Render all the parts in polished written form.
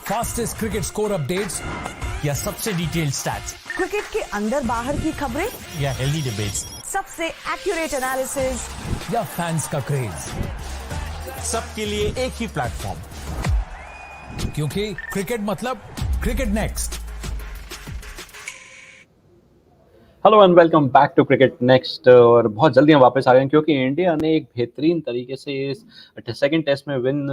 Fastest cricket score updates या सबसे detailed stats, cricket के अंदर बाहर की खबरें या हेल्दी डिबेट्स, सबसे एक्यूरेट एनालिसिस या फैंस का क्रेज, सबके लिए एक ही प्लेटफॉर्म, क्योंकि क्रिकेट मतलब cricket next. Hello and welcome back to cricket next. और बहुत जल्दी हम वापस आ गए क्योंकि इंडिया ने एक बेहतरीन तरीके से इस सेकंड टेस्ट में विन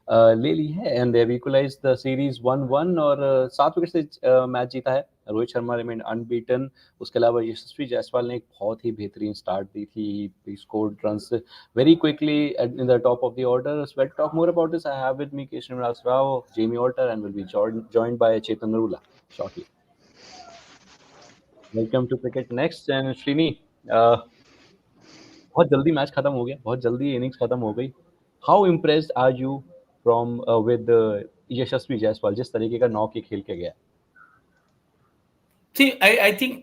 ले ली है and they have equalised the series 1-1 और 7 विकेट से मैच जीता है। Rohit Sharma remain unbeaten. उसके अलावा यशस्वी जायसवाल ने एक बहुत ही बेहतरीन स्टार्ट दी थी। He scored runs very quickly in the top of the order. So let's talk more about this. I have with me Mukesh, Jamie Alter and will be joined by Chetan Narula shortly. Welcome to cricket next and Srini, बहुत जल्दी match खत्म हो गया, बहुत जल्दी innings खत्म हो गई। How impressed are you from with Yashasvi Jaiswal, जिस तरीके का नॉक ये खेल के गया? See, I think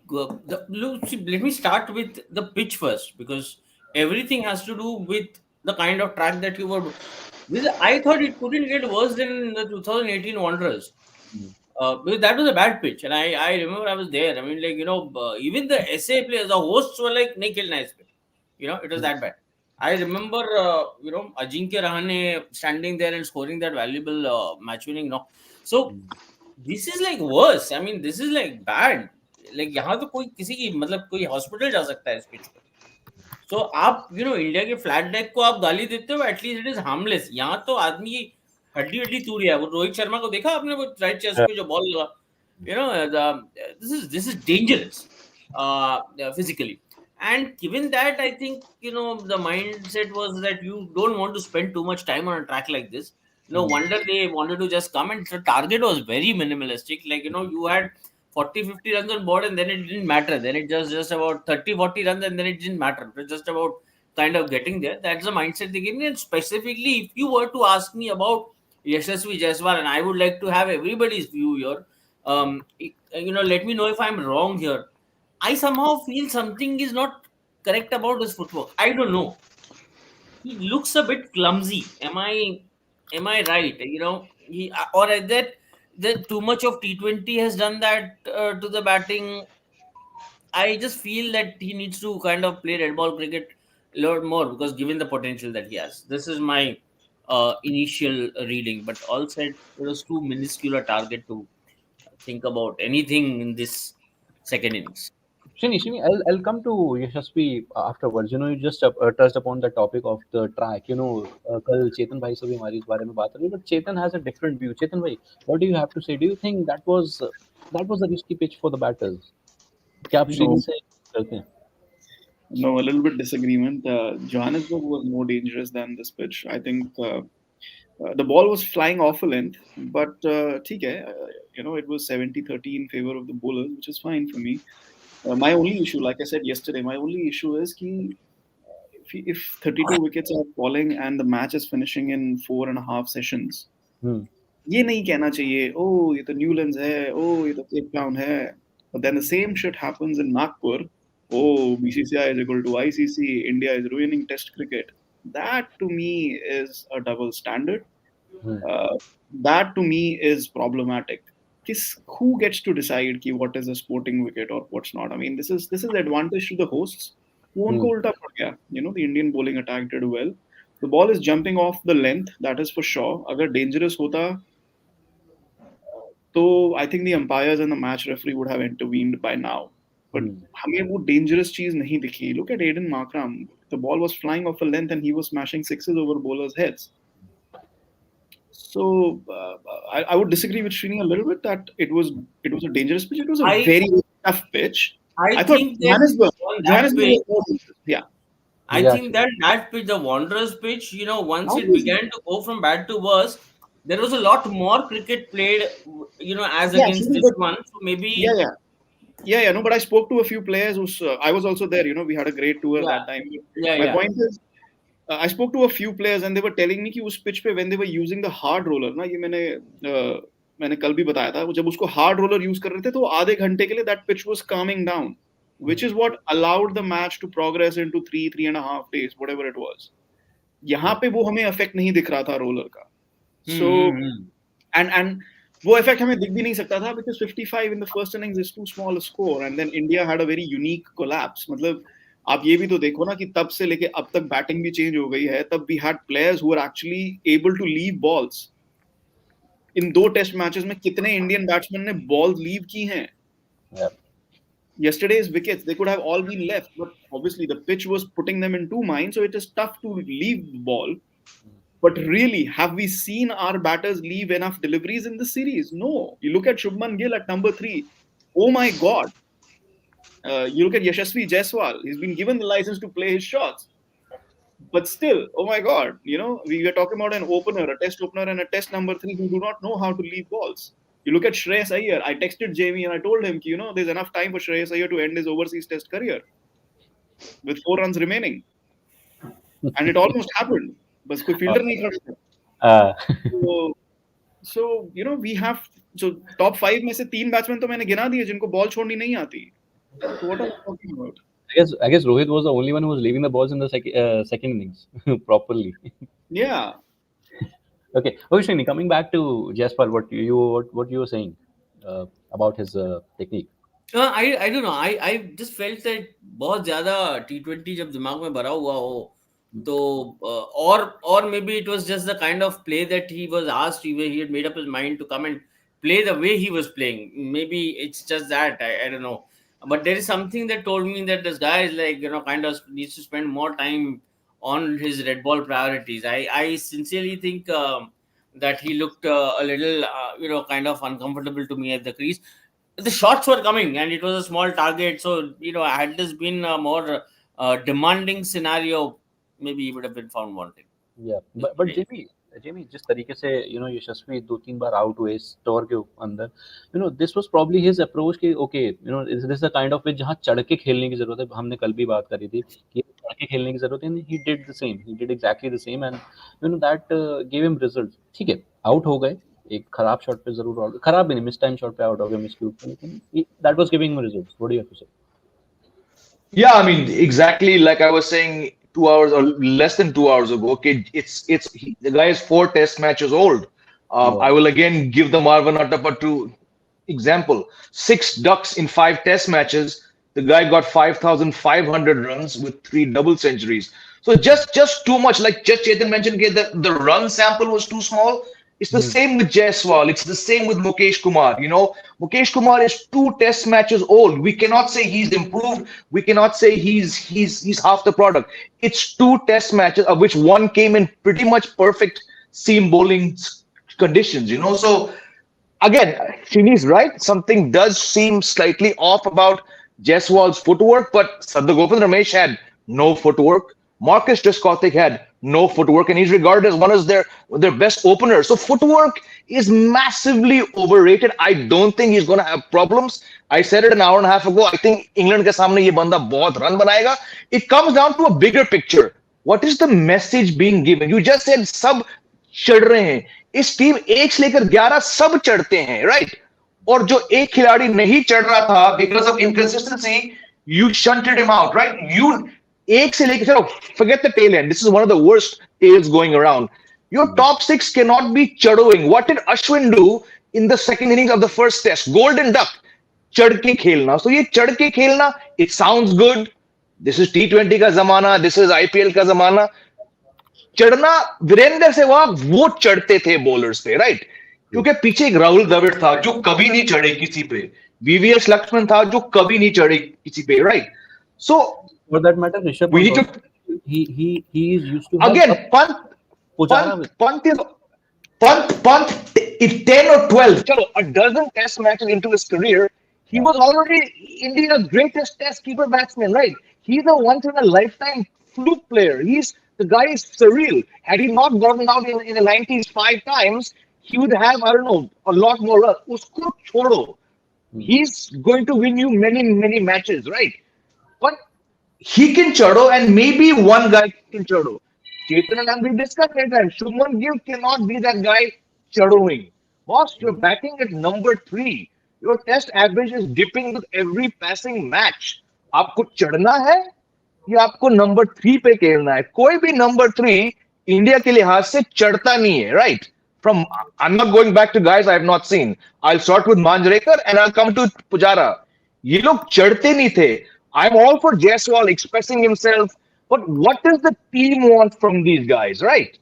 let me start with the pitch first, because everything has to do with the kind of track that you were. I thought it couldn't get worse than the 2018 Wanderers. Because that was a bad pitch, and I remember I was there. I mean, like, even the SA players, the hosts were like, "Nahi khelna is pe." It was that bad. I remember, Ajinkya Rahane standing there and scoring that valuable match-winning knock. So this is like worse. I mean, this is like bad. Like, यहाँ तो कोई किसी की मतलब कोई hospital जा सकता है इस पिच पे. So आप इंडिया के फ्लैट डेक को आप गाली देते हो, एटलीस्ट इट इज हार्मलेस. यहाँ तो आदमी हड्डी तोड़ रहा है. वो रोहित शर्मा को देखा आपने, वो राइट चेस्ट पे जो बॉल लगा, this is dangerous physically. And given that, I think the mindset was that you don't want to spend too much time on a track like this. No wonder they wanted to just come, and the target was very minimalistic. Like, you had 40-50 runs on board, and then it didn't matter. Then it just about 30-40 runs, and then it didn't matter. It was just about kind of getting there. That's the mindset they gave me. And specifically, if you were to ask me about Yashasvi Jaiswal, and I would like to have everybody's view here, let me know if I'm wrong here. I somehow feel something is not correct about his footwork. I don't know. He looks a bit clumsy. Am I right? Or that too much of T20 has done that to the batting. I just feel that he needs to kind of play red ball cricket a lot more, because given the potential that he has. This is my initial reading, but all said, it was too minuscule a target to think about anything in this second innings. Shini, I'll come to Yashasvi afterwards. You just touched upon the topic of the track. कल चेतन भाई से भी हमारी इस बारे में बात रही, but Chetan has a different view. Chetan भाई, what do you have to say? Do you think that was a risky pitch for the batters? क्या आप श्रीनी से करते हैं? No, a little bit disagreement. Johannesburg was more dangerous than this pitch. I think the ball was flying off a length, but ठीक है, it was 70-30 in favor of the bowlers, which is fine for me. My only issue, like I said yesterday, is कि if 32 wickets are falling and the match is finishing in 4.5 sessions, ये नहीं कहना चाहिए, oh, ये तो Newlands है, oh, ये तो Cape Town है. But then the same shit happens in Nagpur. Oh, BCCI is equal to ICC. India is ruining Test cricket. That to me is a double standard. That to me is problematic. Who gets to decide what is a sporting wicket or what's not? I mean, this is the advantage to the hosts. वो उनको उल्टा पड़ गया. The Indian bowling attack did well. The ball is jumping off the length. That is for sure. अगर dangerous होता, तो I think the umpires and the match referee would have intervened by now. But हमें वो dangerous चीज नहीं दिखी. Look at Aiden Markram. The ball was flying off a length and he was smashing sixes over bowlers' heads. So I would disagree with Srini a little bit that it was a dangerous pitch. It was a very tough pitch. I thought Johannesburg was more dangerous. Yeah. I think that pitch, the Wanderers pitch, once it began to go from bad to worse, there was a lot more cricket played, as against this one. So maybe. Yeah. No, but I spoke to a few players I was also there. We had a great tour that time. My point is, I spoke to a few players and they were telling me कि उस pitch पे when they were using the hard roller, ना, ये मैंने कल भी बताया था, जब उसको hard roller use कर रहे थे तो आधे घंटे के लिए that pitch was calming down, which is what allowed the match to progress into 3.5 days, whatever it was. यहाँ पे वो हमें effect नहीं दिख रहा था roller का. So and वो इफेक्ट हमें दिख भी नहीं सकता था because 55 in the first innings is too small a score and then India had a very unique collapse. मतलब आप ये भी तो देखो ना कि तब से लेके अब तक बैटिंग भी चेंज हो गई है, तब we had players who were actually able to leave balls. इन 2 टेस्ट मैचेस में कितने इंडियन बैट्समैन ने बॉल लीव की हैं? Yesterday's wickets, they could have all been left, but obviously the pitch was putting them in 2 minds, so it is tough to leave the ball. But really, have we seen our batters leave enough deliveries in the series? No. You look at Shubman Gill at number 3. Oh my God. You look at Yashasvi Jaiswal. He's been given the license to play his shots. But still, oh my God. You know, we are talking about an opener, a test opener and a test number 3 who do not know how to leave balls. You look at Shreyas Iyer. I texted Jamie and I told him, you know, there's enough time for Shreyas Iyer to end his overseas test career with 4 runs remaining. And it almost happened. बस कोई fielder नहीं खड़ा। So you know we have so top 5 में से 3 batsman तो मैंने गिना दिए जिनको बॉल छोड़नी नहीं आती। So what are you talking about? I guess Rohit was the only one who was leaving the balls in the second innings properly. Yeah. Okay, Srini, coming back to Jaspal, what you were saying about his technique. I don't know. I just felt that बहुत ज़्यादा T20 जब दिमाग में भरा हुआ हो तो or maybe it was just the kind of play that he was asked. He had made up his mind to come and play the way he was playing. Maybe it's just that I don't know. But there is something that told me that this guy is like, you know, kind of needs to spend more time on his red ball priorities. I sincerely think that he looked a little, you know, kind of uncomfortable to me at the crease. The shots were coming and it was a small target. So, you know, had this been a more demanding scenario, maybe he would have been found wanting. Yeah, but Jamie, जिस तरीके से you know Yashasvi 2-3 bar out हुए store के अंदर, you know this was probably his approach कि okay, you know this is the kind of pitch जहाँ चढ़ के खेलने की जरूरत है. हमने कल भी बात करी थी कि चढ़ के खेलने की जरूरत है. He did the same, he did exactly the same and you know that gave him results. ठीक है, आउट हो गए, एक खराब शॉट पे जरूर आउट, खराब भी नहीं, मिस टाइम शॉट पे आउट हो गए, मिस क्यूब पे, लेकिन that was giving him results. What do you have to say? Yeah, I mean, exactly like I was saying 2 hours or less than 2 hours ago. Okay, the guy is 4 test matches old. I will again give the Marwan Attapattu example. 6 ducks in 5 test matches. The guy got 5,500 runs with 3 double centuries. So just too much. Like just Chetan mentioned, the run sample was too small. It's the same with Jaiswal. It's the same with Mukesh Kumar. You know, Mukesh Kumar is 2 test matches old. We cannot say he's improved. We cannot say he's half the product. It's 2 test matches, of which one came in pretty much perfect seam bowling conditions. You know, so again, Shini's right. Something does seem slightly off about Jaiswal's footwork, but Sadhgopal Ramesh had no footwork. Marcus Trescothick had no footwork, and he's regarded as one of their best openers. So footwork is massively overrated. I don't think he's going to have problems. I said it an hour and a half ago. I think England ke samne ye banda bahut run banayega. It comes down to a bigger picture. What is the message being given? You just said sab chad rahe hain. इस team 1 से लेकर 11 सब चढ़ते हैं, right? और जो एक खिलाड़ी नहीं चढ़ रहा था because of inconsistency, you shunted him out, right? You 1 से लेकर, forget the tail end. This is one of the worst tails going around. Your top 6 cannot be chadowing. What did Ashwin do in the second innings of the first test? Golden duck, chad ke khelna. So ye chad ke khelna, it sounds good. This is T20 का जमाना, this is IPL का जमाना. चढ़ना वीरेंद्र सहवाग वो चढ़ते थे bowlers पे, right? क्योंकि पीछे एक राहुल द्रविड़ था जो कभी नहीं चढ़े किसी पे, वीवीएस लक्ष्मण था जो कभी नहीं चढ़े किसी पे, right? So for that matter, Rishabh, we need to he is used to again punt if 10 or 12, chalo, a dozen test matches into his career, he was already India's greatest test keeper batsman, right? He's a once in a lifetime fluke player. The guy is surreal. Had he not gotten out in the 90s 5 times, he would have, I don't know, a lot more runs. Usko chodo. He's going to win you many, many matches, right? But he can chado, and maybe one guy can chado. Chetan and we discussed that time. Shubman Gill cannot be that guy chadoing. Boss, you're batting at number 3. Your test average is dipping with every passing match. आपको चढ़ना है या आपको number 3 पे खेलना है? कोई भी नंबर 3 इंडिया के लिहाज से चढ़ता नहीं है, right? From I'm not going back to guys I have not seen. I'll start with Manjrekar and I'll come to Pujara. ये लोग चढ़ते नहीं थे. I'm all for Jaiswal expressing himself, but what does the team want from these guys, right?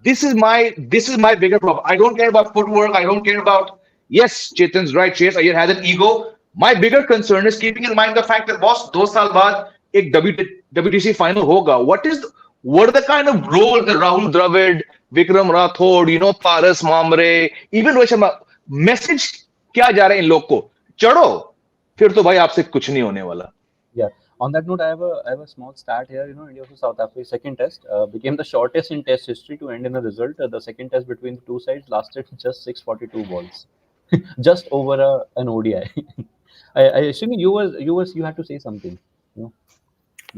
This is my bigger problem. I don't care about footwork. I don't care about yes, Chetan's right. Chase Iyer has an ego. My bigger concern is keeping in mind the fact that boss 2 साल बाद एक WTC final होगा. What are the kind of roles that Rahul Dravid, Vikram Rathod, Paras Mamre, even Rohit Sharma message क्या जा रहा है इन लोग को? चढ़ो, फिर तो भाई आपसे कुछ नहीं होने वाला. Yeah. On that note, I have a small stat here. India versus South Africa second test became the shortest in Test history to end in a result. The second test between the two sides lasted just 642 balls, just over an ODI. I assume you had to say something. You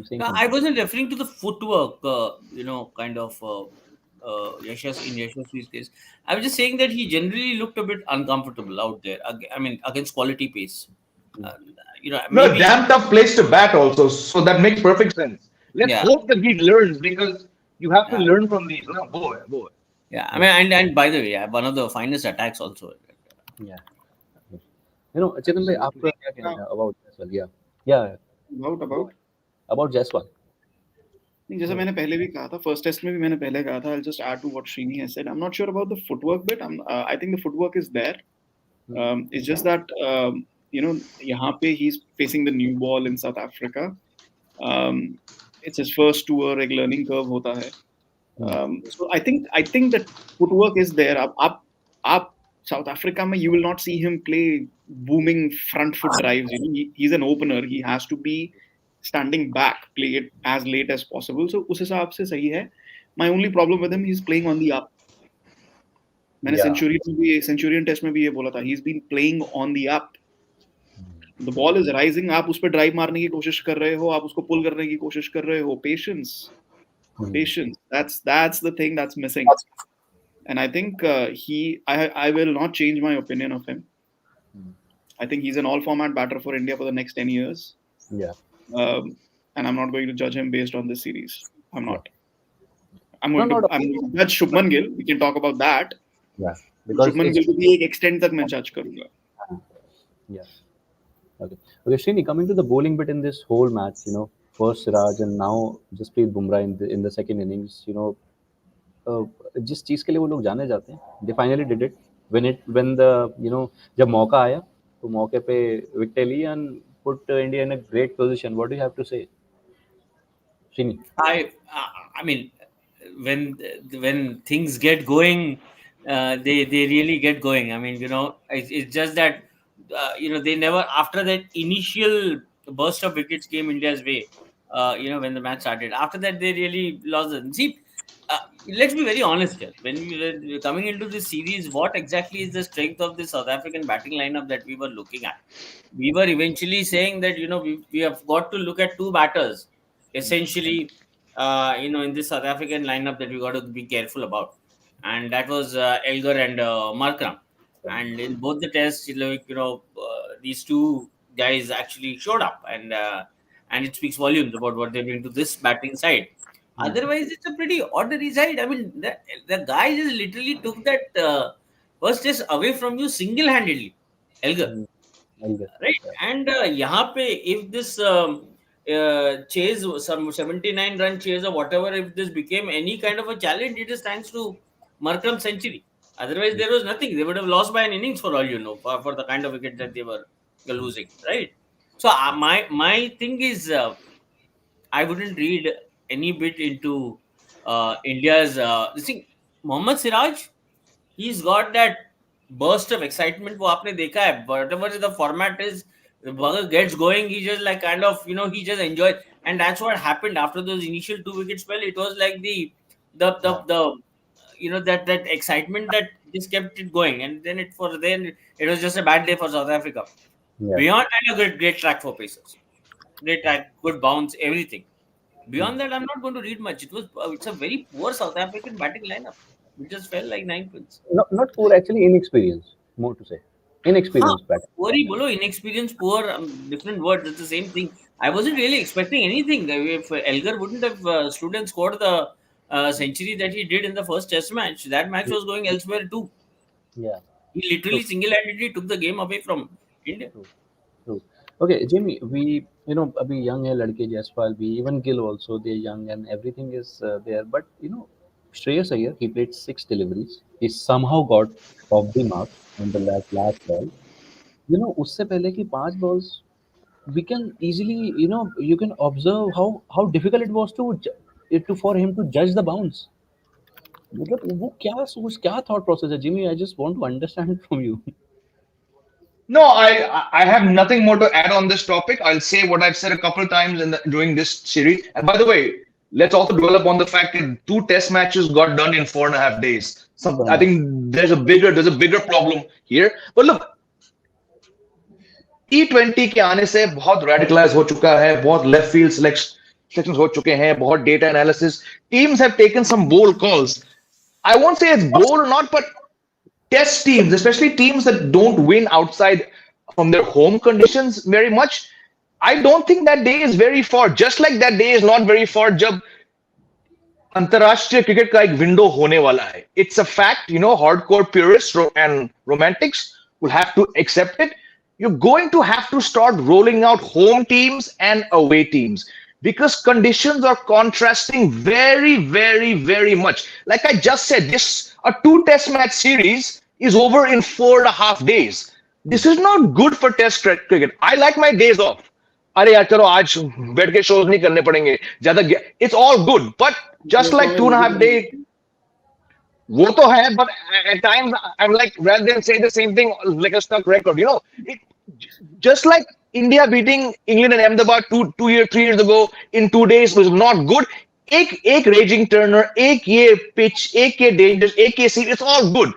saying something. I wasn't referring to the footwork, kind of in Yashasvi's case. I was just saying that he generally looked a bit uncomfortable out there. I mean, against quality pace. No, Maybe, damn tough place to bat also, so that makes perfect sense. Let's hope that he learns, because you have to learn from these. No, boy. yeah. I mean, and by the way, one of the finest attacks also. Yeah. Chetan bhai, आपका क्या कहना है about Jaiswal? Yeah. About Jaiswal. नहीं, जैसा मैंने पहले भी कहा था, फर्स्ट टेस्ट में भी मैंने पहले कहा था, I'll just add to what Srini has said. I'm not sure about the footwork bit. I think the footwork is there. It's just that यहाँ पे he's facing the new ball in South Africa. It's his first tour, एक learning curve होता है. So I think that footwork is there. आप South Africa में you will not see him play booming front foot drives. He's an opener. He has to be standing back, play it as late as possible. So उस हिसाब से सही है. My only problem with him, he's playing on the up. मैंने Centurion test में भी ये बोला था. He's been playing on the up. The ball is rising. आप उस पर ड्राइव मारने की कोशिश कर रहे हो, आप उसको पुल करने की कोशिश कर रहे हो. Patience. That's the thing that's missing. And I think I will not change my opinion of him. I think he's an all-format batter for India for the next 10 years. Yeah. And I'm not going to judge him based on this series. I'm not. I'm going to judge Shubman Gill. We can talk about that. Yeah. Because Shubman Gill to be एक extent तक मैं judge करूँगा. Yeah. Okay, Srini, coming to the bowling bit in this whole match, first Siraj and now Jasprit Bumrah in the second innings, जिस चीज के लिए वो लोग जाने जाते हैं, they finally did it. When the जब मौका आया तो मौके पे विकेट ली and put India in a great position. What do you have to say, Srini? I mean, when things get going, they really get going. I mean, it's just that they never, after that initial burst of wickets came India's way. When the match started, after that they really lost it. See, let's be very honest here. When we were coming into this series, what exactly is the strength of the South African batting lineup that we were looking at? We were eventually saying that we have got to look at two batters essentially. In this South African lineup that we got to be careful about, and that was Elgar and Markram. And in both the tests, these two guys actually showed up, and it speaks volumes about what they bring to this batting side. Otherwise, it's a pretty ordinary side. I mean, the guy just literally took that first test away from you single-handedly, Elgar. Right? And यहाँ पे, if this chase, some 79-run chase or whatever, if this became any kind of a challenge, it is thanks to Markram's century. Otherwise, there was nothing. They would have lost by an innings for all you know, for the kind of wicket that they were losing, right? So my thing is, I wouldn't read any bit into India's this thing. Mohammed Siraj, he's got that burst of excitement. वो आपने देखा है, whatever the format is, the bugger gets going. He just like kind of he just enjoys, and that's what happened after those initial 2 wicket spell. It was like the that excitement that just kept it going, and then it was just a bad day for South Africa. Yeah. Beyond that, a great track for Pacers, great track, good bounce, everything. Beyond that, I'm not going to read much. It's a very poor South African batting lineup. It just felt like 9 pins. Not poor, actually inexperienced. More to say, inexperienced batting. Poor, inexperienced, poor. Different words. It's the same thing. I wasn't really expecting anything. If Elgar wouldn't have stood and scored the century that he did in the first Test match, that match was going elsewhere too. Yeah. He literally single-handedly took the game away from India. True. True. Okay, Jimmy, we, अभी young है लड़के जयसवाल भी, even Gill also, they're young and everything is there. But Shreyas Iyer, he played 6 deliveries. He somehow got off the mark on the last ball. उससे पहले की 5 balls, we can easily, you can observe how difficult it was for him to judge the bounce. मतलब वो क्या thought process है, Jimmy? I just want to understand from you. No, I have nothing more to add on this topic. I'll say what I've said a couple of times during this series. And by the way, let's also dwell upon the fact that 2 Test matches got done in 4.5 days. I think there's a bigger problem here. But look, T20 के आने से बहुत radicalized हो चुका है, बहुत left field selections हो चुके हैं, बहुत data analysis. Teams have taken some bold calls. I won't say it's bold or not, but Test teams, especially teams that don't win outside from their home conditions very much, I don't think that day is very far. Just like that day is not very far जब अंतरराष्ट्रीय cricket का एक window होने वाला है. It's a fact, hardcore purists and romantics will have to accept it. You're going to have to start rolling out home teams and away teams because conditions are contrasting very, very, very much. Like I just said, a 2 Test match series is over in 4.5 days. This is not good for Test cricket. I like my days off. अरे यार चलो आज बैठ के shows नहीं करने पड़ेंगे ज्यादा. It's all good, but just like 2.5 days, वो तो है, but at times I'm like, rather than say the same thing like a stuck record, just like India beating England and Ahmedabad 3 years ago in 2 days was not good. एक raging turner, एक ये pitch, एक ये dangerous, एक ये series, it's all good.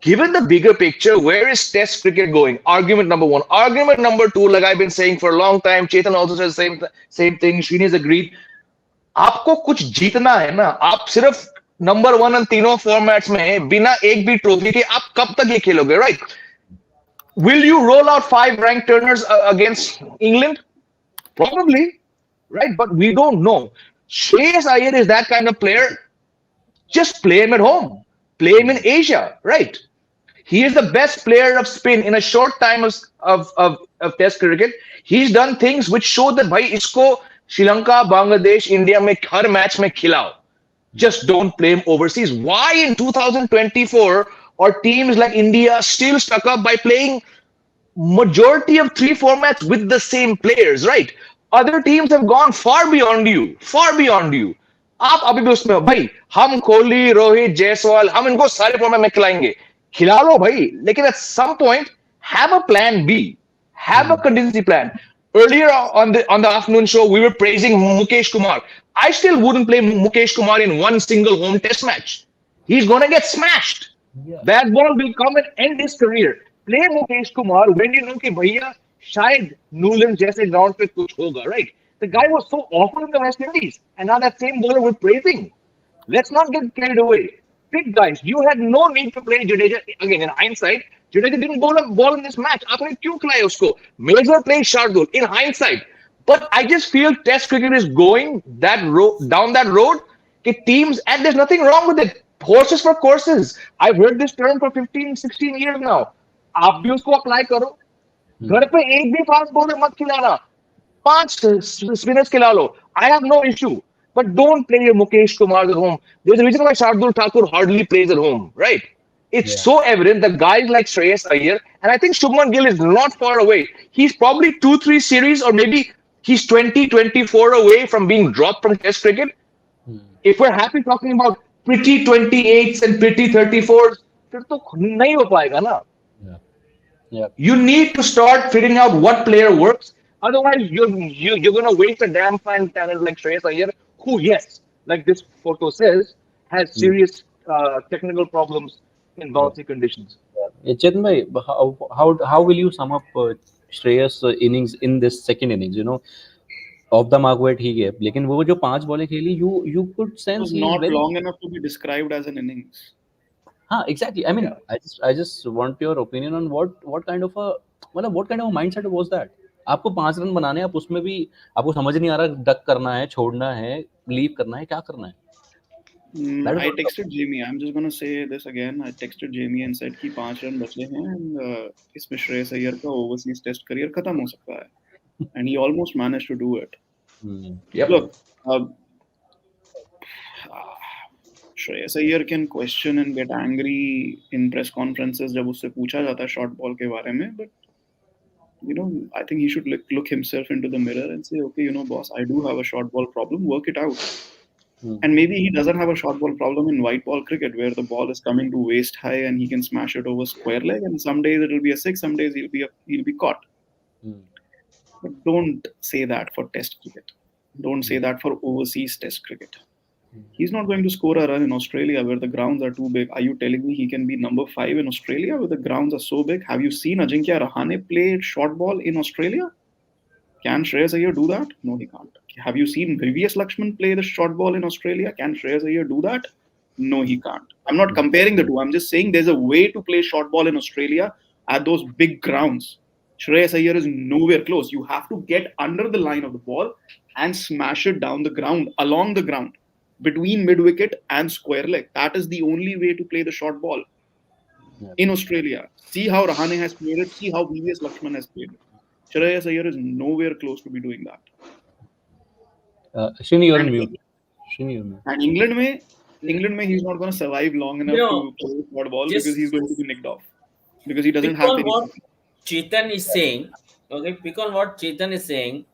Given the bigger picture, where is Test cricket going? Argument number 1. Argument number 2, like I've been saying for a long time, Chetan also says the same thing, Srini's agreed. आपको कुछ जीतना है ना, आप सिर्फ number 1 और तीनों formats में बिना एक भी ट्रॉफी के आप कब तक ये खेलोगे, right? Will you roll out 5 ranked turners against England? Probably, right? But we don't know. Shreyas Iyer is that kind of player. Just play him at home. Play him in Asia, right? He is the best player of spin in a short time of Test cricket. He's done things which show that भाई इसको Sri Lanka, Bangladesh, India में हर match में खिलाओ. Just don't play him overseas. Why in 2024 are teams like India still stuck up by playing majority of 3 formats with the same players, right? Other teams have gone far beyond you. आप अभी भी उसमें हो भाई, हम कोहली, रोहित, जायसवाल, हम इनको सारे फॉर्मेट में खिलाएंगे. खिला लो भाई, लेकिन at some point have a plan B, have a contingency plan. Earlier on the afternoon show, we were praising Mukesh Kumar. I still wouldn't play Mukesh Kumar in one single home Test match. He's gonna get smashed. That ball will come and end his career. Play Mukesh Kumar when you know कि भैया शायद Newland जैसे ground पे कुछ होगा, right? The guy was so awful in the West Indies, and now that same bowler we're praising. Let's not get carried away. Pick guys. You had no need to play Jadeja. Again, in hindsight, Jadeja didn't bowl a ball in this match. आपने क्यों खिलाया उसको? Major played Shardul in hindsight. But I just feel Test cricket is going down that road. Teams, and there's nothing wrong with it. Horses for courses. I've heard this term for 15, 16 years now. आप भी उसको apply करो. घर पे एक भी fast bowler मत खिलाना. 5 spinners खिला लो. I have no issue. But don't play your Mukesh Kumar at home. There's a reason why Shardul Thakur hardly plays at home, right? It's so evident that guys like Shreyas Iyer, and I think Shubman Gill is not far away. He's probably 2-3 series, or maybe he's 20-24 away from being dropped from Test cricket. If we're happy talking about pretty 28s and pretty 34s, फिर तो नहीं हो पाएगा ना. You need to start figuring out what player works. Otherwise, you're going to waste a damn fine talent like Shreyas Iyer, who, yes, like this photo says, has serious technical problems in bouncy conditions. Chetan bhai, how will you sum up Shreyas innings in this second innings? Off the mark हुए ठीक है, लेकिन वो जो 5 बॉलें खेली, you could sense it was not long enough to be described as an innings. Exactly. I mean, I just want your opinion on what kind of a mindset was that? आपको 5 run बनाने हैं, आप उसमें भी आपको समझ नहीं आ रहा डक करना है, छोड़ना है, लीव करना है, क्या करना है? That is I what the- texted Jamie. I'm just gonna say this again. I texted Jamie and said कि 5 रन बचे हैं and इसमें श्रेयस अय्यर का overseas test career खत्म हो सकता है. And he almost managed to do it. Yep. Look, Shreyas Iyer can question and get angry in press conferences जब उससे पूछा जाता है short ball के बारे में, but I think he should look himself into the mirror and say, okay, boss, I do have a short ball problem, work it out. And maybe he doesn't have a short ball problem in white ball cricket where the ball is coming to waist high and he can smash it over square leg, and some days it'll be a six, some days he'll be caught. But don't say that for test cricket. Don't say that for overseas test cricket. He's not going to score a run in Australia where the grounds are too big. Are you telling me he can be number 5 in Australia where the grounds are so big? Have you seen Ajinkya Rahane play short ball in Australia? Can Shreyas Iyer do that? No, he can't. Have you seen VVS Lakshman play the short ball in Australia? Can Shreyas Iyer do that? No, he can't. I'm not comparing the two. I'm just saying there's a way to play short ball in Australia at those big grounds. Shreyas Iyer is nowhere close. You have to get under the line of the ball and smash it down the ground, along the ground, between mid-wicket and square leg. That is the only way to play the short ball in Australia. See how Rahane has played it. See how VVS Lakshman has played it. Shreyas Iyer is nowhere close to be doing that. Srini, you're on mute. Srini, you're on mute. And England mein he's not going to survive long enough to play short ball because he's going to be nicked off. Because he doesn't have any. What Chetan is saying, okay, pick on what Chetan is saying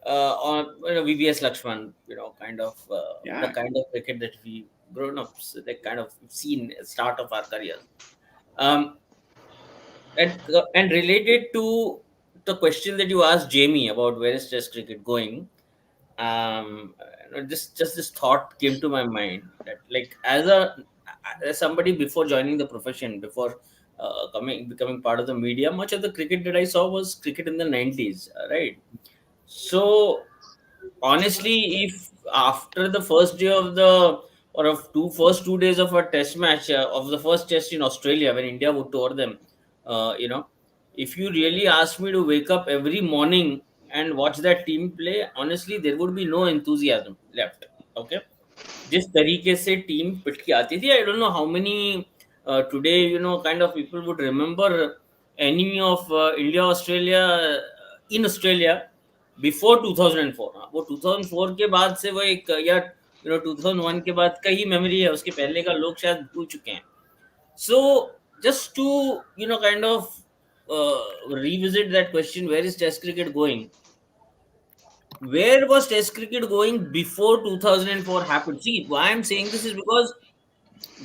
on VVS Lakshman, kind of the kind of cricket that we grown up, like kind of seen at start of our careers. And related to the question that you asked Jamie about where is Test cricket going, just this thought came to my mind that, like, as somebody before joining the profession, before becoming part of the media, much of the cricket that I saw was cricket in the 90s, right? So honestly, if after the first day of first 2 days of a test match of the first test in Australia when India would tour them, if you really ask me to wake up every morning and watch that team play, honestly, there would be no enthusiasm left. Okay, जिस तरीके से team पिट के आती थी, I don't know how many today kind of people would remember enemy of India Australia in Australia before 2004. वो 2004 के बाद से वो एक या 2001 के बाद का ही मेमोरी है, उसके पहले का लोग शायद भूल चुके हैं. So just to kind of revisit that question, where is Test cricket going? Where was Test cricket going before 2004 happened? See, why I'm saying this is because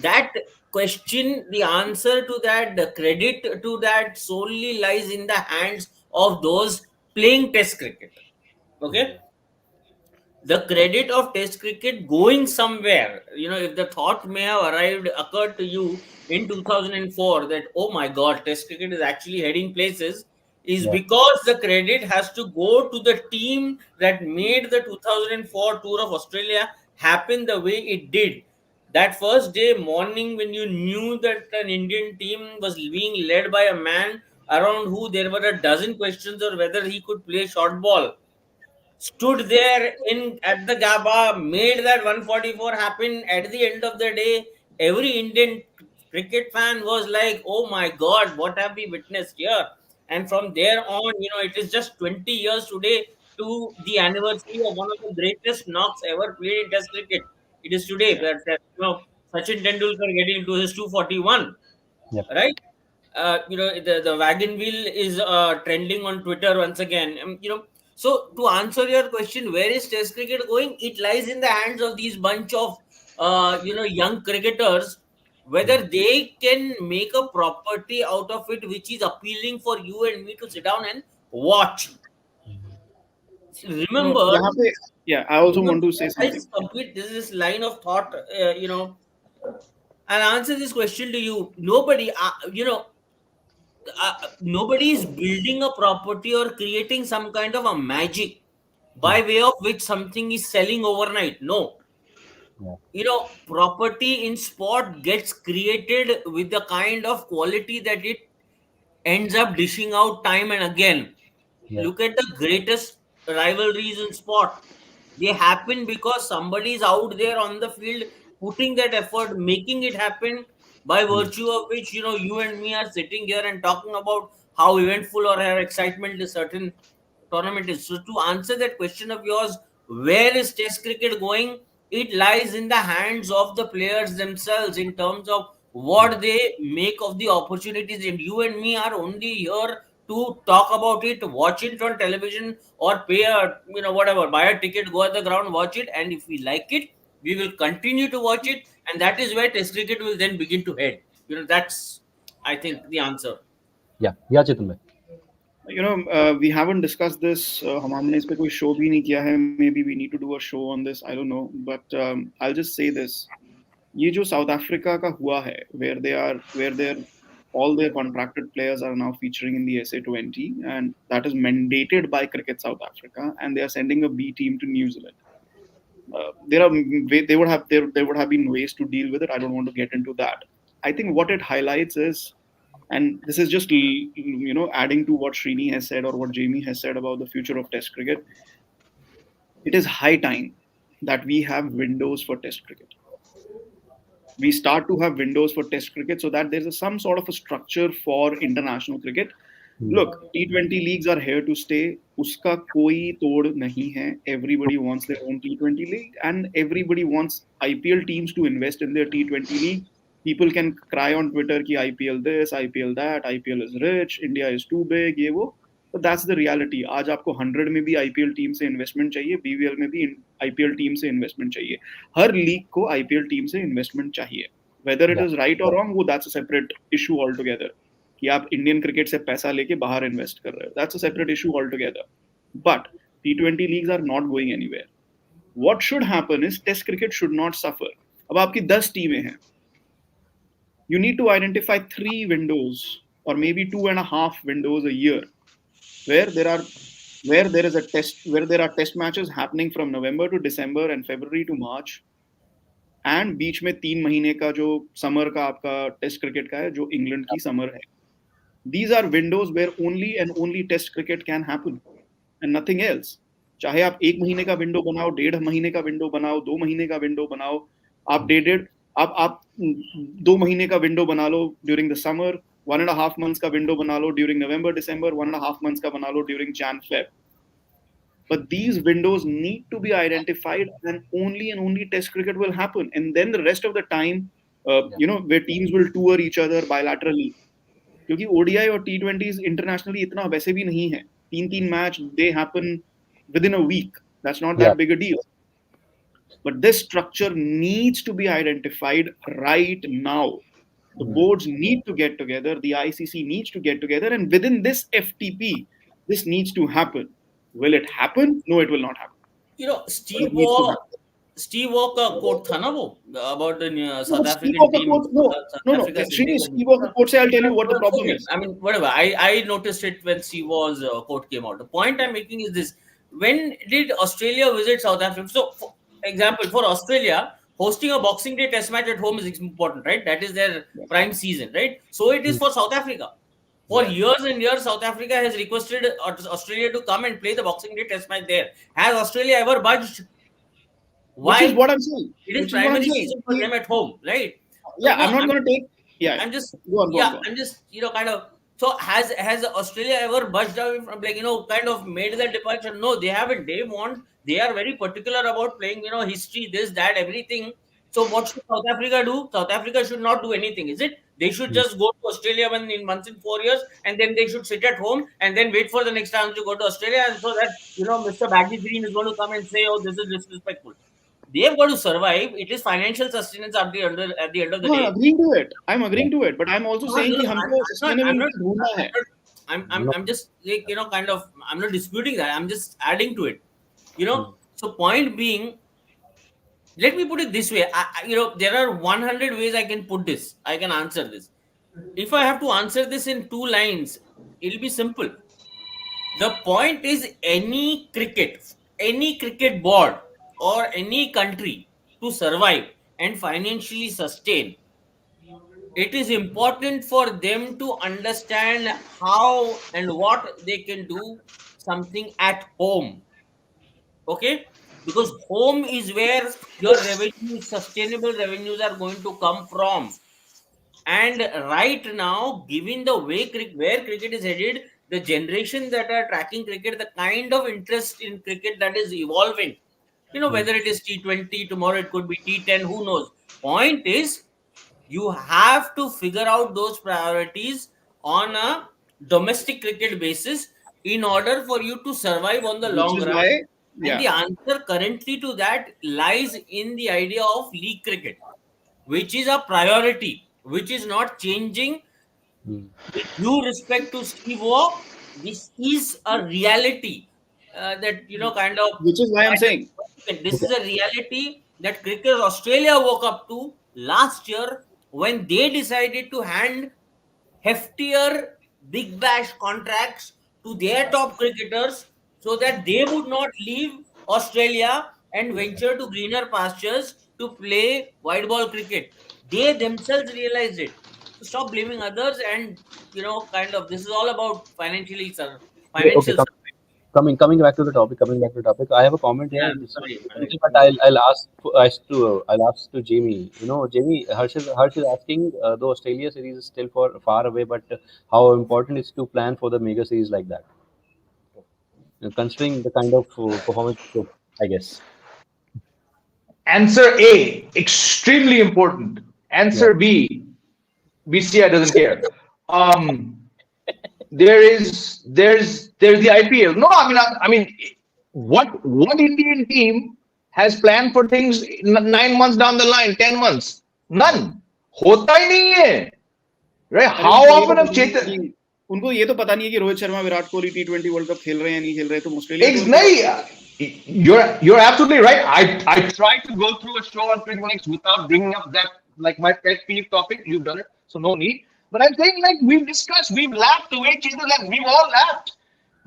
that question, the answer to that, the credit to that solely lies in the hands of those playing Test cricket. Okay? The credit of Test cricket going somewhere, if the thought may have occurred to you in 2004 that, oh my God, Test cricket is actually heading places, is because the credit has to go to the team that made the 2004 tour of Australia happen the way it did. That first day morning when you knew that an Indian team was being led by a man around who there were a dozen questions or whether he could play short ball, stood there at the Gabba, made that 144 happen. At the end of the day, every Indian cricket fan was like, oh my God, what have we witnessed here? And from there on, it is just 20 years today to the anniversary of one of the greatest knocks ever played in Test cricket. It is today that Sachin Tendulkar getting into his 241, right? The wagon wheel is trending on Twitter once again. So to answer your question, where is Test cricket going? It lies in the hands of these bunch of young cricketers, whether they can make a property out of it which is appealing for you and me to sit down and watch. Remember, I also want to say something. This is this line of thought. I'll answer this question to you. Nobody is building a property or creating some kind of a magic by way of which something is selling overnight. No. Property in sport gets created with the kind of quality that it ends up dishing out time and again. Look at the greatest rivalries in sport. They happen because somebody is out there on the field putting that effort, making it happen, by virtue of which, you and me are sitting here and talking about how eventful or how excitement a certain tournament is. So to answer that question of yours, where is Test cricket going? It lies in the hands of the players themselves in terms of what they make of the opportunities. And you and me are only here to talk about it, watch it on television, or pay a, whatever, buy a ticket, go at the ground, watch it, and if we like it, we will continue to watch it, and that is where Test cricket will then begin to head. That's, I think, the answer. Yeah, Chetan bhai. We haven't discussed this. हम हमने इस पे कोई show भी नहीं किया है. Maybe we need to do a show on this. I don't know, but I'll just say this. ये जो South Africa का हुआ है, where they're all their contracted players are now featuring in the SA20, and that is mandated by Cricket South Africa, and they are sending a B team to New Zealand. There would have been ways to deal with it. I don't want to get into that. I think what it highlights is, and this is just adding to what Srini has said or what Jamie has said about the future of Test cricket. It is high time that we have windows for Test cricket. We start to have windows for Test cricket so that there's some sort of a structure for international cricket. Look, T20 leagues are here to stay. Uska koi tod nahi hai. Everybody wants their own T20 league, and everybody wants IPL teams to invest in their T20 league. People can cry on Twitter ki IPL this, IPL that, IPL is rich, India is too big, ye wo. But that's the reality. आज आपको 100 में भी IPL team से investment चाहिए, BVL में भी IPL team से investment चाहिए. हर लीग को IPL टीम से इन्वेस्टमेंट चाहिए. Whether it is right or wrong, वो that's a separate issue altogether. कि आप इंडियन क्रिकेट से पैसा लेके बाहर इन्वेस्ट कर रहे हो. That's a separate issue altogether. But T20 leagues are not going anywhere. What should happen is Test cricket should not suffer. अब आपकी 10 टीमें हैं. You need to identify 3 windows or maybe 2.5 windows a year where there are test matches happening from November to December and February to March, and बीच में 3 महीने का जो summer का आपका टेस्ट क्रिकेट का है, जो इंग्लैंड की समर है. These are windows where only and only test cricket can happen and nothing else. चाहे आप 1 महीने का विंडो बनाओ, 1.5 महीने का विंडो बनाओ, 2 महीने का विंडो बनाओ, आप 2 महीने का विंडो बना लो ड्यूरिंग द समर, 1.5 months का विंडो बना लो ड्यूरिंग नवंबर दिसंबर, 1.5 months का बना लो during Jan Feb. But these windows need to be identified, and only test cricket will happen, and then the rest of the time where teams will tour each other bilaterally, क्योंकि ODI और T20s internationally इतना वैसे भी नहीं है. 3 match they happen within a week. That's not that big a deal. But this structure needs to be identified right now. The boards need to get together, the ICC needs to get together, and within this FTP, this needs to happen. Will it happen? No, it will not happen. Steve Walker quote था ना वो about the South African team. No. Steve Walker quote से I'll tell you what the problem is. I mean, whatever. I noticed it when Steve Walker's quote came out. The point I'm making is this: when did Australia visit South Africa? So, for example, for Australia, hosting a Boxing Day Test match at home is important, right? That is their prime season, right? So it is for South Africa. For years and years, South Africa has requested Australia to come and play the Boxing Day Test match there. Has Australia ever budged? Why? Which is what I'm saying. It is primary season for them at home, right? Yeah, I'm not going to take. Yeah, I'm just. Go on. I'm just kind of. So has Australia ever budged away from kind of made that departure? No, they haven't. They are very particular about playing history, this, that, everything. So what should South Africa do? South Africa should not do anything, is it? They should just go to Australia once in 4 years, and then they should sit at home and then wait for the next time to go to Australia, and so that Mr. Baggy Green is going to come and say, "Oh, this is disrespectful." They have got to survive. It is financial sustenance at the end of the day. I'm agreeing to it, but I'm also saying I'm just kind of, I'm not disputing that. I'm just adding to it. So point being, let me put it this way. There are 100 ways I can put this. I can answer this. If I have to answer this in 2 lines, it'll be simple. The point is, any cricket board or any country to survive and financially sustain, it is important for them to understand how and what they can do something at home. Okay? because home is where your revenue, sustainable revenues are going to come from. And right now, given the way where cricket is headed, the generation that are tracking cricket, the kind of interest in cricket that is evolving, whether it is T20, tomorrow it could be T10, who knows. Point is, you have to figure out those priorities on a domestic cricket basis in order for you to survive on the Which long is run. why, And yeah, the answer currently to that lies in the idea of league cricket, which is a priority, which is not changing. With due respect to Steve Waugh, this is a reality that which is why I'm saying, this is a reality that Cricket Australia woke up to last year when they decided to hand heftier big bash contracts to their top cricketers so that they would not leave Australia and venture to greener pastures to play white ball cricket. They themselves realized it. So stop blaming others, and this is all about financially, sir. Okay, okay. Financial survival. Coming back to the topic. Coming back to the topic. I have a comment Yeah, here. This is sorry. lengthy, but I'll ask to Jamie. Jamie, Harsh is asking. The Australia series is still far away, but how important is to plan for the mega series like that, considering the kind of performance, I guess. Answer A, extremely important. Yeah. Answer B, BCI doesn't care. There's the IPL. No, I mean, what Indian team has planned for things 9 months down the line, 10 months? None. होता ही नहीं है. Right? अरे How उनको ये तो often have पता नहीं है Chetan? कि उनको ये तो पता नहीं है कि Rohit Sharma Virat Kohli T20 world cup खेल रहे हैं या नहीं खेल रहे, तो ऑस्ट्रेलिया टूर की नहीं, you're absolutely right. I tried to go through a show on Cricket without bringing up that, like, my pet peeve topic. You've done it, so no need. But I'm saying, like, we've discussed, we've laughed away, Chetan, like, we've all laughed.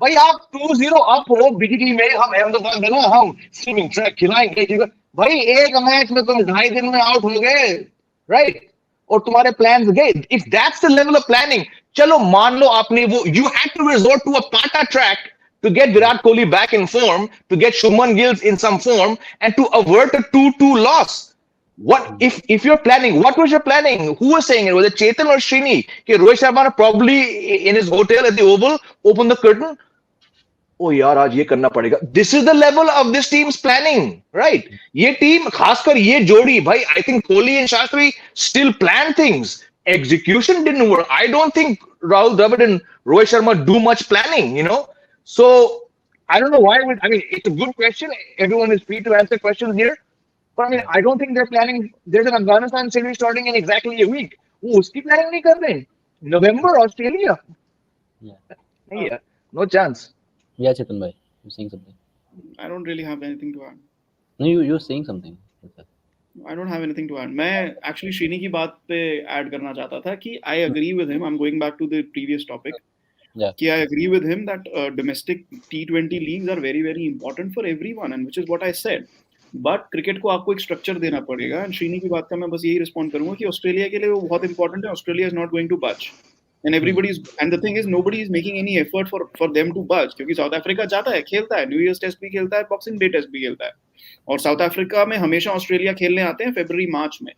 भाई आप 2-0 up हो बिजली में, हम अहमदाबाद में ना, हम swimming track खिलाएंगे भाई, एक मैच में तुम 2.5 दिन में आउट हो गए, राइट? और तुम्हारे प्लान्स गए. If that's the level of planning, चलो मान लो आपने वो, you had to resort to a pata track to get Virat Kohli back in form, to get Shubman Gill in some form, and to avert a 2-2 loss. What if you're planning? What was your planning? Who was saying it? Was it Chetan or Srini? Okay, Rohit Sharma probably in his hotel at the Oval opened the curtain. Oh यार, आज ये करना पड़ेगा. This is the level of this team's planning, right? ये team, खासकर ये जोड़ी, भाई, I think Kohli and Shastri still plan things. Execution didn't work. I don't think Rahul Dravid and Rohit Sharma do much planning. So I don't know why. I mean, it's a good question. Everyone is free to answer questions here. But I mean, I don't think they're planning. There's an Afghanistan series starting in exactly a week. वो उसकी planning नहीं कर रहे. November, Australia. Yeah. No chance. Yeah, Chetan bhai, you're saying something. I don't really have anything to add. No, you're saying something. I don't have anything to add. मैं actually Srini की बात पे add करना चाहता था कि I agree with him. I'm going back to the previous topic. Yeah. कि I agree with him that domestic T20 leagues are very very important for everyone, and which is what I said. But cricket को आपको एक structure देना पड़ेगा. And Srini की बात का मैं बस यही रिस्पॉन्ड करूंगा कि ऑस्ट्रेलिया के लिए वो बहुत इंपॉर्टेंट है. Australia is not going to बच, and and the thing is nobody is making any effort for them to बच, क्योंकि साउथ अफ्रीका जाता है, खेलता है, न्यू ईयर्स टेस्ट भी खेलता है, बॉक्सिंग डे टेस्ट भी खेलता है, और साउथ अफ्रीका में हमेशा ऑस्ट्रेलिया खेलने आते हैं फरवरी मार्च में.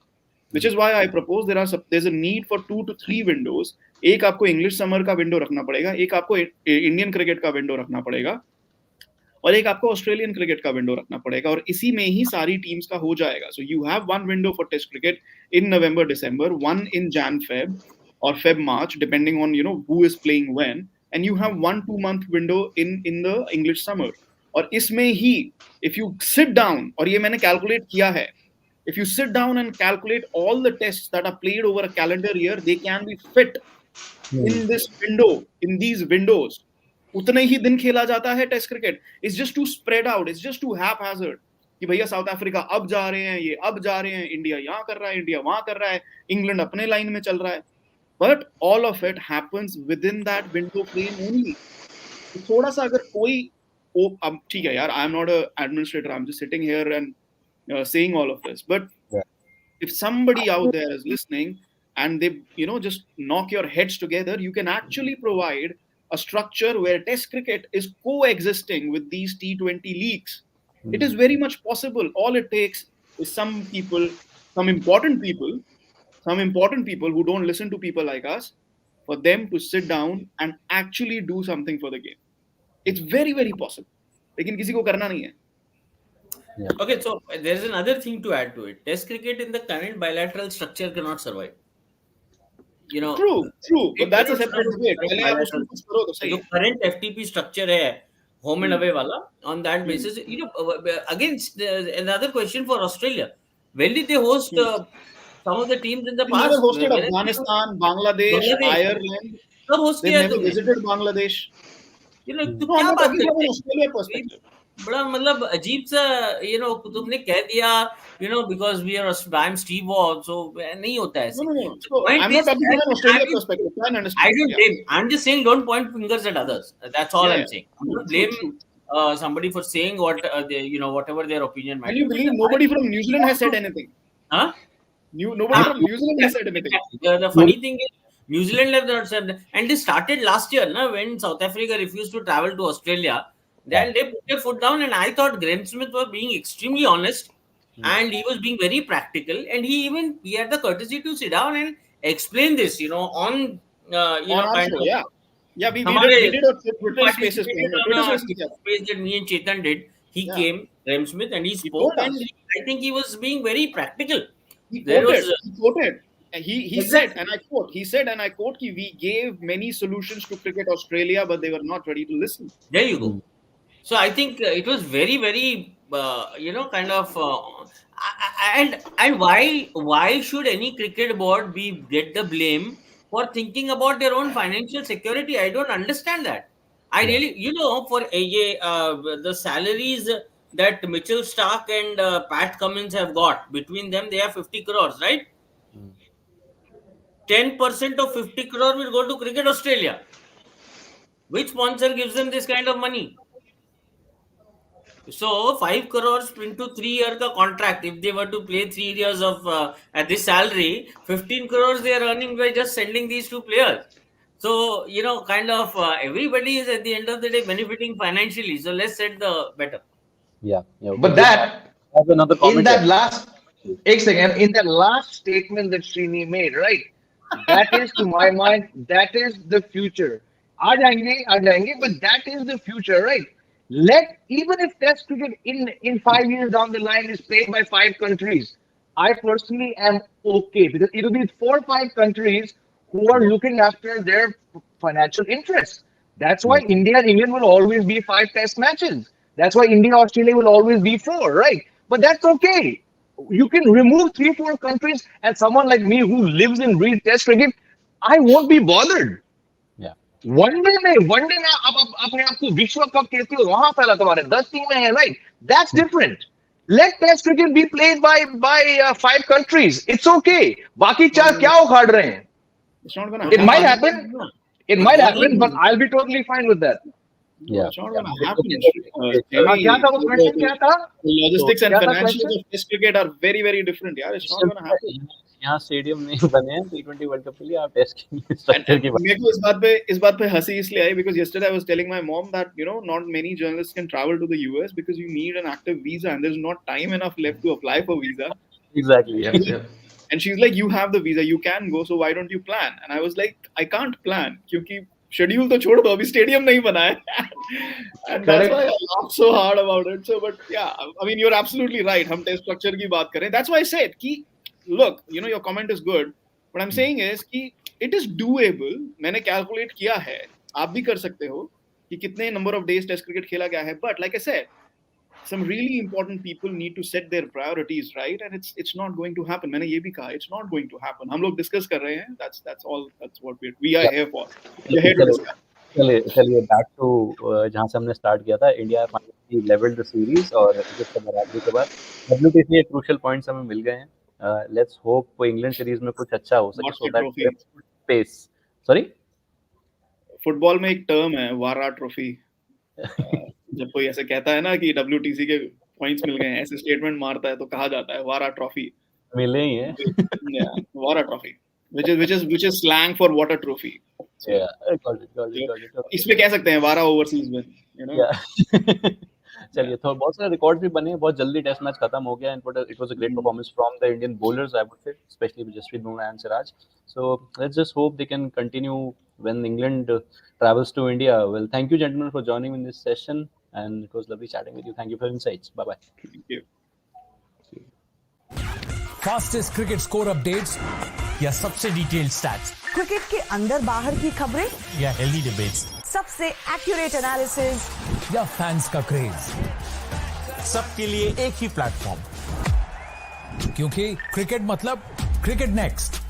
Which is why I propose there's a need for 2 to 3 windows. एक आपको इंग्लिश समर का विंडो रखना पड़ेगा, एक आपको इंडियन क्रिकेट का विंडो रखना पड़ेगा, और एक आपको ऑस्ट्रेलियन क्रिकेट का विंडो रखना पड़ेगा, और इसी में ही सारी टीम्स का हो जाएगा. So you have one window for test cricket in November December, one in Jan Feb और Feb March, depending on who is playing when, and you have 1-2 month window in the English summer. और इसमें ही if you sit down, और ये मैंने calculate किया है, if you sit down and calculate all the tests that are played over a calendar year, they can be fit in this window, in these windows. उतने ही दिन खेला जाता है test cricket. It's just too spread out, it's just too haphazard कि भैया south Africa अब जा रहे हैं, ये अब जा रहे हैं, इंडिया यहाँ कर रहा है, इंडिया वहां कर रहा है, इंग्लैंड अपने लाइन में चल रहा है. But all of it happens within that window frame only. तो थोड़ा सा अगर कोई, अब ठीक है यार, I am not an administrator, I'm just sitting here and saying all of this, but if somebody out there is listening and they just knock your heads together, you can actually provide a structure where test cricket is coexisting with these T20 leagues. It is very much possible. All it takes is some important people who don't listen to people like us, for them to sit down and actually do something for the game. It's very, very possible. लेकिन किसी को करना नहीं है. Okay, so there's another thing to add to it. Test cricket in the current bilateral structure cannot survive. You know, True. But that's a separate debate. जो current FTP structure है, home and away wala, on that basis, you know, against another question for Australia. When did they host some of the teams in the past? They never hosted Afghanistan, Bangladesh, Ireland. They never visited Bangladesh. You know, तो क्या बात है? Australia perspective. बड़ा मतलब अजीब सा, you know, तुमने कह दिया, you know, because I'm Steve Waugh, so नहीं होता है ऐसे. No. So I'm not talking from an Australia perspective. I don't blame. I'm just saying don't point fingers at others. That's all I'm saying. I'm not blame somebody for saying what you know, whatever their opinion might be. And you believe nobody from New Zealand has said anything? Huh? Nobody from New Zealand has said anything. The funny thing is, New Zealand have not said, and this started last year, na, when South Africa refused to travel to Australia. Then they put their foot down, and I thought Graeme Smith was being extremely honest, and he was being very practical, and he had the courtesy to sit down and explain this, you know, on you know, kind of, yeah, we did a Twitter Spaces space that me and Chetan did. He came, Graeme Smith, and he spoke, and I think he was being very practical. He quoted. He said, and I quote, we gave many solutions to Cricket Australia, but they were not ready to listen. There you go. So I think it was very, very, you know, kind of, and why should any cricket board get the blame for thinking about their own financial security? I don't understand that. I really, you know, for the salaries that Mitchell Starc and Pat Cummins have got, between them, they have 50 crores, right? 10% of 50 crore will go to Cricket Australia. Which sponsor gives them this kind of money? So 5 crores into 3-year contract. If they were to play 3 years of at this salary, 15 crores they are earning by just sending these two players. So, you know, kind of everybody is at the end of the day benefiting financially. So let's set the better. Yeah. But that has another comment in that last statement that Srini made, right? That is, to my mind, that is the future. Aa jayenge, but that is the future, right? Even if Test cricket in 5 years down the line is played by 5 countries, I personally am okay, because it will be 4 or 5 countries who are looking after their financial interests. That's why India and England will always be 5 Test matches. That's why India Australia will always be 4, right? But that's okay. You can remove 3-4 countries, and someone like me who lives and breathes Test cricket, I won't be bothered. One day आप अपने आप को विश्व cup कहते हो, वहां पहला तुम्हारे 10 टीमें हैं, right? That's different. Let Test cricket be played by 5 countries. It's okay. बाकी 4 क्या उखाड़ रहे हैं? It's not gonna happen. It might happen, but I'll be totally fine with that. Yeah. It's not gonna happen. Logistics and financials of Test cricket are very, very different. Yeah, it's not gonna happen. यहाँ stadium नहीं बने हैं T20 world cup के लिए, आप test की structure की मेरे को इस बात पे हंसी इसलिए आई because yesterday I was telling my mom that, you know, not many journalists can travel to the US because you need an active visa and there's not time enough left to apply for visa. Exactly. Yeah. And she's like, you have the visa, you can go, so why don't you plan? And I was like, I can't plan क्योंकि schedule तो छोड़ दो, अभी stadium नहीं बना है. And that's why I laughed so hard about it. So, but yeah, I mean, you're absolutely right. हम test structure की बात करें. That's why I said कि look, you know, your comment is good. What I'm saying is कि it is doable. मैंने calculate किया है. आप भी कर सकते हो कि कितने number of days test cricket खेला गया है. But like I said, some really important people need to set their priorities right, and it's not going to happen. मैंने ये भी कहा, it's not going to happen. हम लोग discuss कर रहे हैं. That's all. That's what we are here for. We are here to discuss. चलिए बैक टू जहाँ से हमने स्टार्ट किया था. India finally levelled the series और जिसके बराबरी के बाद WTC के क्रूशियल पॉइंट्स हमें मिल गए हैं. लेट्स होप इंग्लैंड सीरीज में कुछ अच्छा हो सके so that pace. Sorry, football में एक टर्म है वारा ट्रॉफी. जब कोई ऐसे कहता है ना कि WTC के पॉइंट्स मिल गए हैं, ऐसे स्टेटमेंट मारता है तो कहा जाता है वारा ट्रॉफी मिले ही हैं. वारा trophy which is slang for water trophy. got it. इसमें कह सकते हैं वारा ओवरसीज में, you know. चलिए, तो बहुत सारे रिकॉर्ड भी बने, बहुत जल्दी टेस्ट मैच खत्म हो गया, and it was a great performance from the Indian bowlers, I would say, especially with Jasprit, Bumrah and Siraj. So let's just hope they can continue when England travels to India. Well, thank you gentlemen for joining me in this session, and it was lovely chatting with you. Thank you for your insights. Bye bye. Thank you. Fastest cricket score updates या सबसे detailed stats cricket के अंदर बाहर की खबरें या healthy debates सबसे accurate analysis या फैंस का क्रेज, सबके लिए एक ही प्लेटफॉर्म, क्योंकि क्रिकेट मतलब क्रिकेट नेक्स्ट।